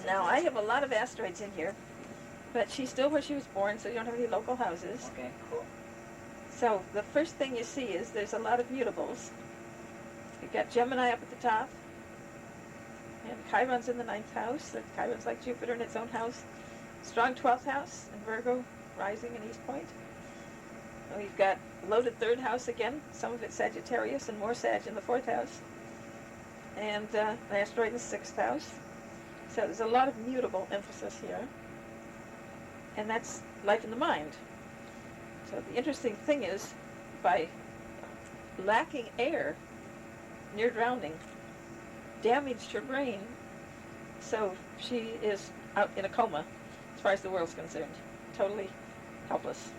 Now, I have a lot of asteroids in here, but she's still where she was born, so you don't have any local houses. Okay, cool. So the first thing you see is there's a lot of mutables. You've got Gemini up at the top, and Chiron's in the 9th house. So Chiron's like Jupiter in its own house. Strong 12th house, and Virgo rising in East Point. We've got loaded 3rd house again, some of it Sagittarius and more Sag in the 4th house. And an asteroid in the 6th house. So there's a lot of mutable emphasis here. And that's life in the mind. So the interesting thing is, by lacking air, near drowning, damaged her brain, so she is out in a coma, as far as the world's concerned. Totally helpless.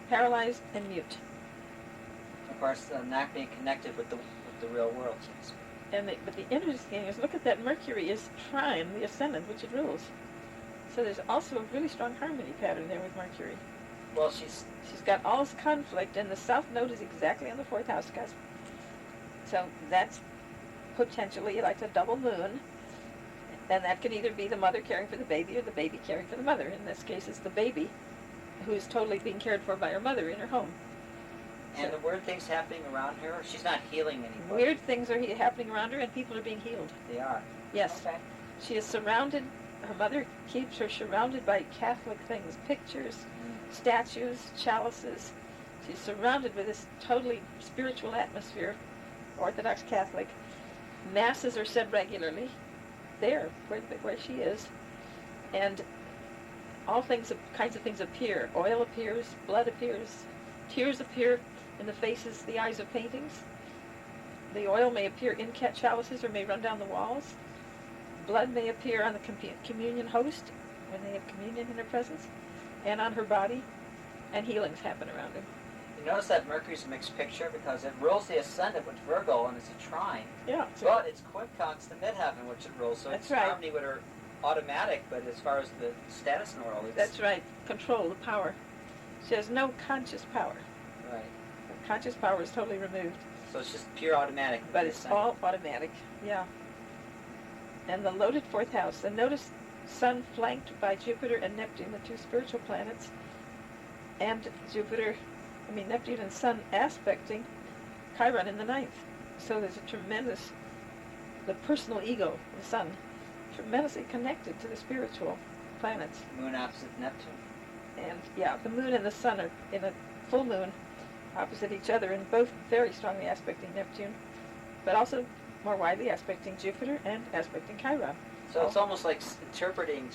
Paralyzed and mute. Of course, not being connected with the real world, so to speak. But the interesting thing is, look at that. Mercury is trine the ascendant, which it rules. So there's also a really strong harmony pattern there with Mercury. Well, she's got all this conflict, and the south node is exactly on the 4th house cusp. So that's potentially like a double moon, and that can either be the mother caring for the baby or the baby caring for the mother. In this case, it's the baby who is totally being cared for by her mother in her home. And the weird things happening around her, she's not healing anybody. Weird things are happening around her, and people are being healed. They are. Yes. Okay. She is surrounded, her mother keeps her surrounded by Catholic things, pictures, statues, chalices. She's surrounded with this totally spiritual atmosphere, Orthodox Catholic. Masses are said regularly there, where she is. And all kinds of things appear. Oil appears, blood appears, tears appear in the faces, the eyes of paintings. The oil may appear in chalices or may run down the walls. Blood may appear on the communion host when they have communion in her presence, and on her body, and healings happen around her. You notice that Mercury's a mixed picture because it rules the ascendant with Virgo and it's a trine. Yeah. But it's quincunx the midheaven which it rules, so That's it's right. harmony with her automatic, but as far as the status in the world, it's... That's right. Control, the power. She has no conscious power. Right. The conscious power is totally removed. So it's just pure automatic. But it's all automatic, yeah. And the loaded 4th house. And notice Sun flanked by Jupiter and Neptune, the 2 spiritual planets, and Neptune and Sun aspecting Chiron in the 9th. So there's a tremendous, the personal ego, the Sun, tremendously connected to the spiritual planets. Moon opposite Neptune. And yeah, the Moon and the Sun are in a full moon opposite each other, and both very strongly aspecting Neptune, but also more widely aspecting Jupiter and aspecting Chiron. So it's almost like interpreting,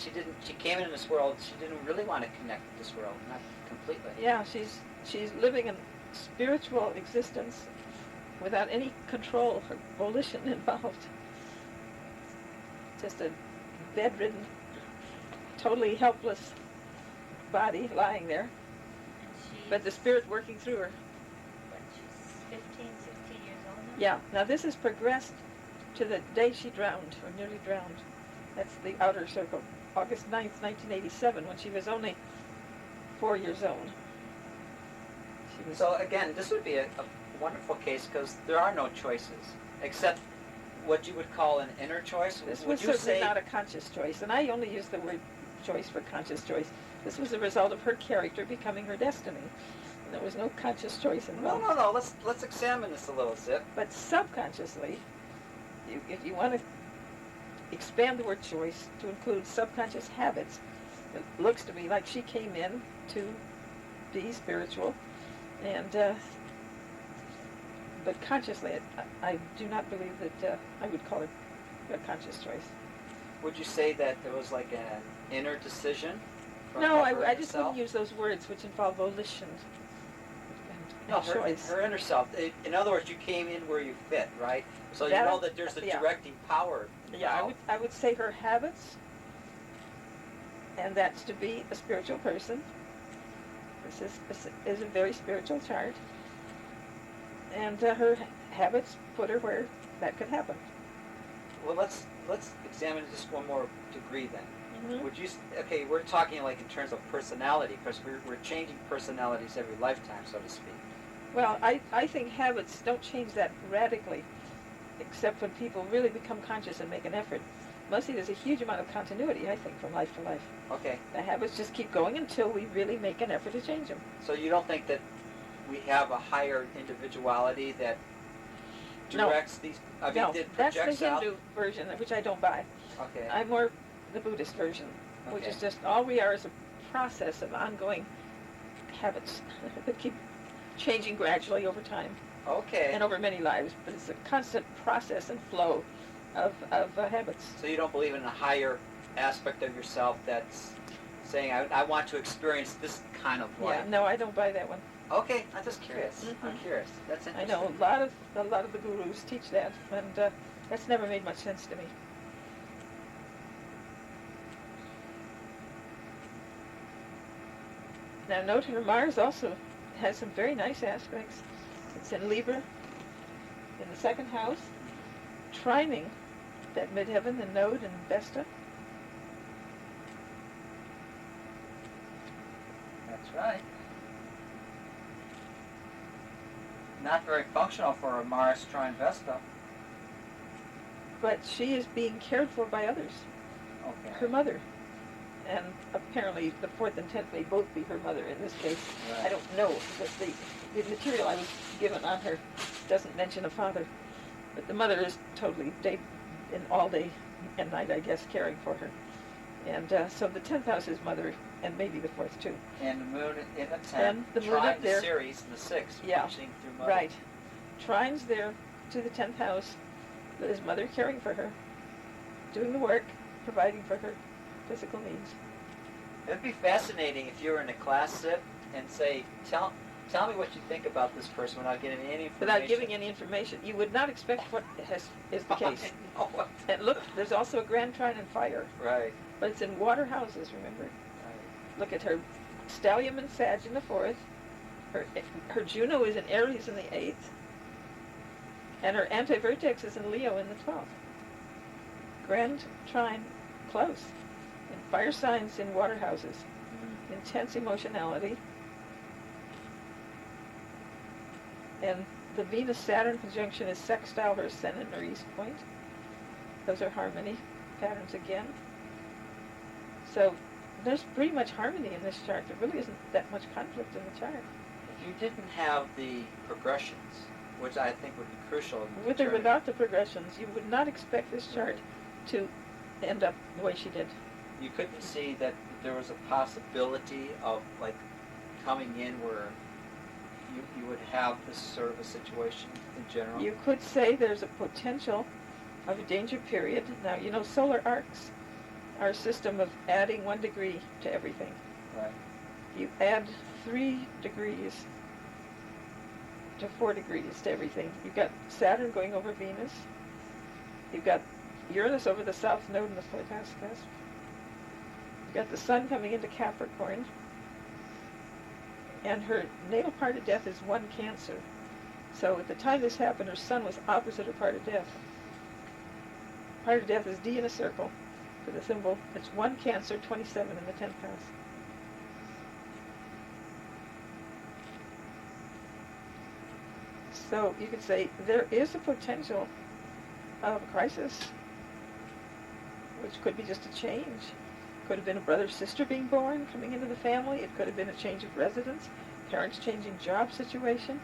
she came into this world, she didn't really want to connect with this world, not completely. Yeah, she's living a spiritual existence without any control or volition involved. Just a bedridden, totally helpless body lying there, but the spirit working through her. But she's 15, 16 years old now? Yeah, now this has progressed to the day she drowned, or nearly drowned. That's the outer circle. August 9th, 1987, when she was only 4 years old. So again, this would be a wonderful case because there are no choices, except what you would call an inner choice. This would was you certainly say not a conscious choice, and I only use the word choice for conscious choice. This was a result of her character becoming her destiny. There was no conscious choice involved. No. Let's examine this a little, Zip. But subconsciously, if you want to expand the word choice to include subconscious habits, it looks to me like she came in to be spiritual, and but consciously, I do not believe that I would call it a conscious choice. Would you say that there was like an inner decision? No, I just wouldn't use those words which involve volition and choice. Her inner self. In other words, you came in where you fit, right? So you know that there's a directing power. Yeah, I would say her habits, and that's to be a spiritual person. This is a very spiritual chart, and her habits put her where that could happen. Well, let's examine just one more degree then. Mm-hmm. Would you? Okay, we're talking like in terms of personality, because we're changing personalities every lifetime, so to speak. Well, I think habits don't change that radically. except when people really become conscious and make an effort. Mostly there's a huge amount of continuity, I think, from life to life. Okay. The habits just keep going until we really make an effort to change them. So you don't think that we have a higher individuality that directs these? I mean, No, that that's the projects out? Hindu version, which I don't buy. Okay. I'm more the Buddhist version, which Okay. is just all we are is a process of ongoing habits that keep changing gradually over time Okay. and over many lives. But it's a constant process and flow of habits. So you don't believe in a higher aspect of yourself that's saying, I want to experience this kind of life. Yeah, no, I don't buy that one. Okay, I'm just curious. Mhm. I'm curious. That's I interesting. know a lot of the gurus teach that, and that's never made much sense to me. Now note her Mars also has some very nice aspects. It's in Libra, in the second house, trining that midheaven, the node, and Vesta. That's right. Not very functional for a Mars trine Vesta. But she is being cared for by others, Okay. her mother. And apparently the 4th and 10th may both be her mother in this case. Right. I don't know, but the material I was given on her doesn't mention a father. But the mother is totally all day and night, I guess, caring for her. And so the 10th house is mother, and maybe the 4th too. And the moon in the 10th, And the moon trine up the there. Ceres in the 6th, Yeah. functioning through mother. Right. Trine's there to the 10th house. That is mother caring for her, doing the work, providing for her physical needs. It'd be fascinating if you were in a class sit and say, tell me what you think about this person without getting any information. Without giving any information, you would not expect what is the case. I know. And look, there's also a grand trine in fire, Right. but it's in water houses, remember? Right. Look at her stellium and Sag in the 4th. Her Juno is in Aries in the 8th. And her anti-vertex is in Leo in the 12th. Grand trine close. In fire signs in water houses. Intense emotionality. And the Venus-Saturn conjunction is sextile her ascendant or east point. Those are harmony patterns again. So there's pretty much harmony in this chart. There really isn't that much conflict in the chart. If you didn't have the progressions, which I think would be crucial in With or determining- without the progressions, you would not expect this chart to end up the way she did. you couldn't see that there was a possibility of like coming in where you would have this sort of a situation in general. You could say there's a potential of a danger period. Now, you know, solar arcs are a system of adding 1 degree to everything. Right. You add 3 degrees to 4 degrees to everything. You've got Saturn going over Venus. You've got Uranus over the South Node in the 4th house. You've got the Sun coming into Capricorn. And her natal part of death is 1 Cancer. So at the time this happened, her Sun was opposite her part of death. Part of death is D in a circle for the symbol. It's 1 Cancer, 27 in the 10th house. So you could say there is a potential of a crisis, which could be just a change. Could have been a brother or sister being born, coming into the family. It could have been a change of residence, parents changing job situation.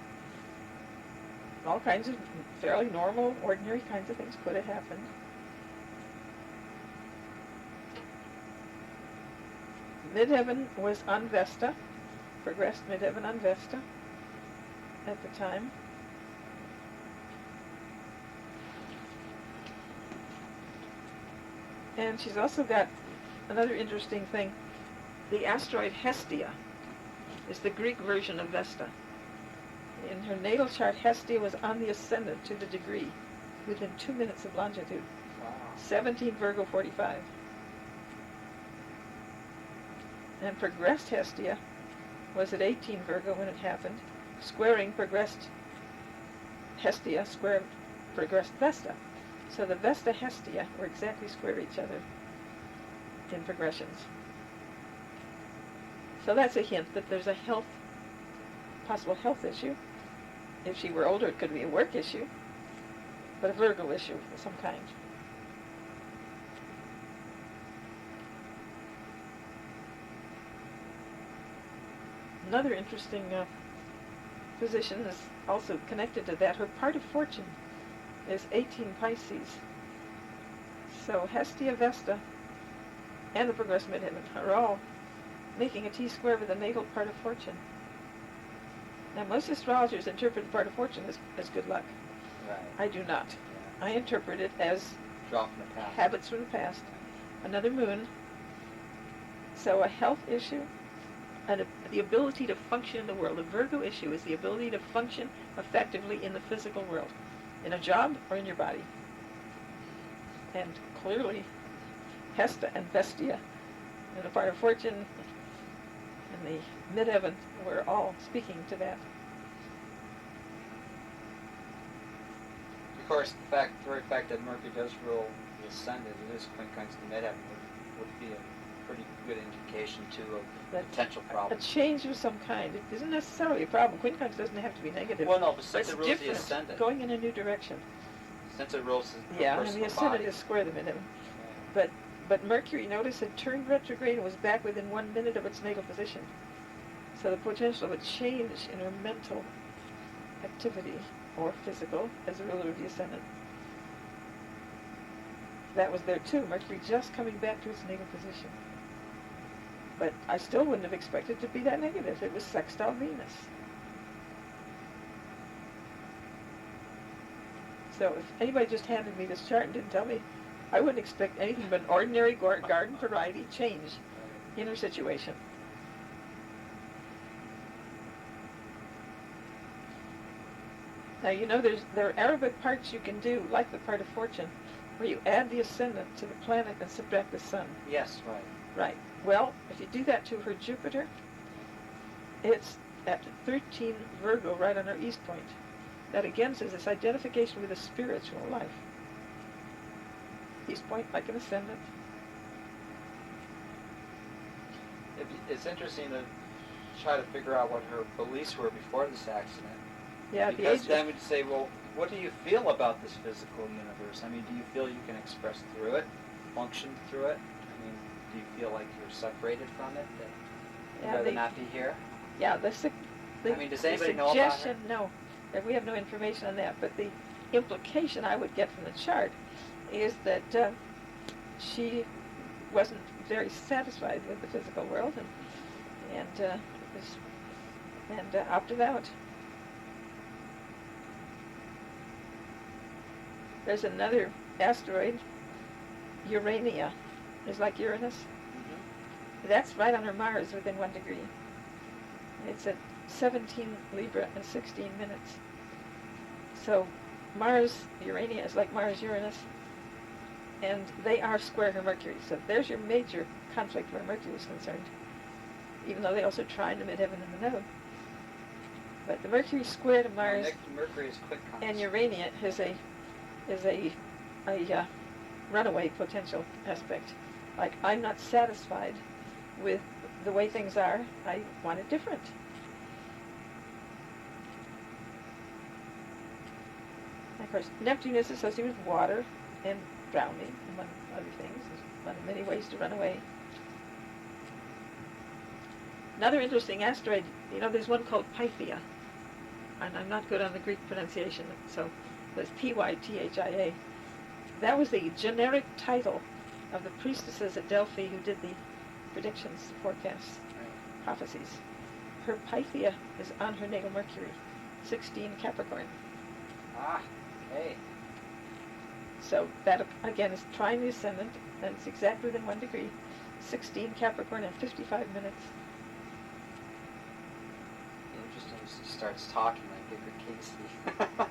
All kinds of fairly normal, ordinary kinds of things could have happened. Midheaven was on Vesta, progressed midheaven on Vesta at the time. And she's also got another interesting thing. The asteroid Hestia is the Greek version of Vesta. In her natal chart, Hestia was on the ascendant to the degree within 2 minutes of longitude. Wow. 17 Virgo 45. And progressed Hestia was at 18 Virgo when it happened. Squaring progressed Hestia, square progressed Vesta. So the Vesta Hestia were exactly square each other in progressions. So that's a hint that there's a possible health issue. If she were older, it could be a work issue. but a Virgo issue of some kind. Another interesting position is also connected to that. Her part of fortune is 18 Pisces. So Hestia, Vesta, and the progressed midheaven are all making a T-square with the natal part of fortune. Now, most astrologers interpret the part of fortune as good luck. Right. I do not. Yeah. I interpret it as Draw from the past. habits from the past, another moon, so a health issue, and the ability to function in the world. A Virgo issue is the ability to function effectively in the physical world, in a job or in your body. And clearly, Hesta and Vestia, and the part of fortune, and the midheaven were all speaking to that. Of course, the very fact that Mercury does rule the ascendant, it is quincunx to midheaven, would be a pretty good indication, too, of That potential a problems. change of some kind. It isn't necessarily a problem. Quincunx doesn't have to be negative. Well, no, but But since it's it rules the different, ascendant, going in a new direction. since it rules the Yeah, and personal the ascendant body. is square the midheaven. But Mercury, notice, had turned retrograde and was back within 1 minute of its natal position. So the potential of a change in her mental activity, or physical, as a ruler of the ascendant. That was there too, Mercury just coming back to its natal position. But I still wouldn't have expected it to be that negative. It was sextile Venus. So if anybody just handed me this chart and didn't tell me, I wouldn't expect anything but an ordinary garden variety change in her situation. Now, you know, there are Arabic parts you can do, like the part of fortune, where you add the ascendant to the planet and subtract the sun. Yes, right. Right. Well, if you do that to her Jupiter, it's at 13 Virgo, right on her east point. That again says this identification with a spiritual life. East point, like an ascendant. It's interesting to try to figure out what her beliefs were before this accident. Yeah, at the Because age then of, we'd say, well, what do you feel about this physical universe? I mean, do you feel you can express through it, function through it? I mean, do you feel like you're separated from it, that you'd yeah, rather not be here? yeah, I mean, does anybody the know about her? suggestion, no, we have no information on that, but the implication I would get from the chart is that she wasn't very satisfied with the physical world and opted out. There's another asteroid, Urania. It's like Uranus. Mm-hmm. That's right on her Mars within 1 degree. It's at 17 Libra and 16 minutes. So Mars, Urania is like Mars, Uranus, and they are square her Mercury. So there's your major conflict where Mercury is concerned, even though they also trine the midheaven and the node. But the Mercury square to Mars Mercury is quincunx. and Urania is a runaway potential aspect. Like, I'm not satisfied with the way things are. I want it different. And of course, Neptune is associated with water and drowning, among other things. There's one of many ways to run away. Another interesting asteroid, you know, there's one called Pythia. And I'm not good on the Greek pronunciation, so it's Pythia. That was the generic title of the priestesses at Delphi who did the predictions, forecasts, prophecies. Her Pythia is on her natal Mercury, 16 Capricorn. Ah, okay. So that, again, is trine the ascendant, and it's exactly within 1 degree, 16 Capricorn and 55 minutes. Interesting. She starts talking like Edgar Casey.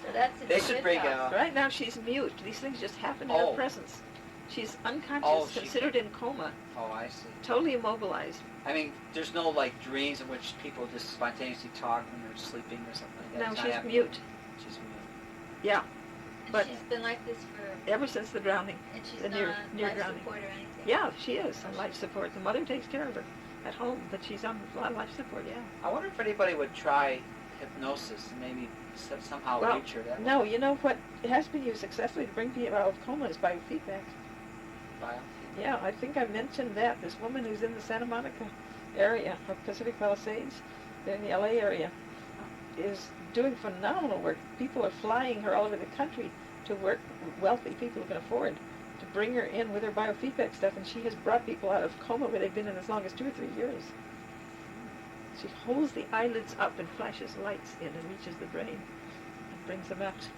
So that's in They the should bring fifth house. Right now she's mute. These things just happen in Oh. her presence. She's unconscious, Oh, she- considered in coma, Oh, I see. totally immobilized. I mean, there's no like dreams in which people just spontaneously talk when they're sleeping or something like that. No, It's not she's happening. mute. She's mute. Yeah, And but- she's been like this for, ever since the drowning. and she's the not near on life drowning. support or anything. Yeah, she is on life support. The mother takes care of her at home, but she's on a lot of life support, yeah. I wonder if anybody would try hypnosis and maybe somehow Well, reach her that way? no, you know what has been used successfully to bring people out of coma is biofeedback. Biofeedback? Yeah, I think I mentioned that. This woman who's in the Santa Monica area of Pacific Palisades, in the LA area, is doing phenomenal work. People are flying her all over the country to work, wealthy people who can afford to bring her in with her biofeedback stuff, and she has brought people out of coma where they've been in as long as 2 or 3 years. She holds the eyelids up and flashes lights in and reaches the brain and brings them out.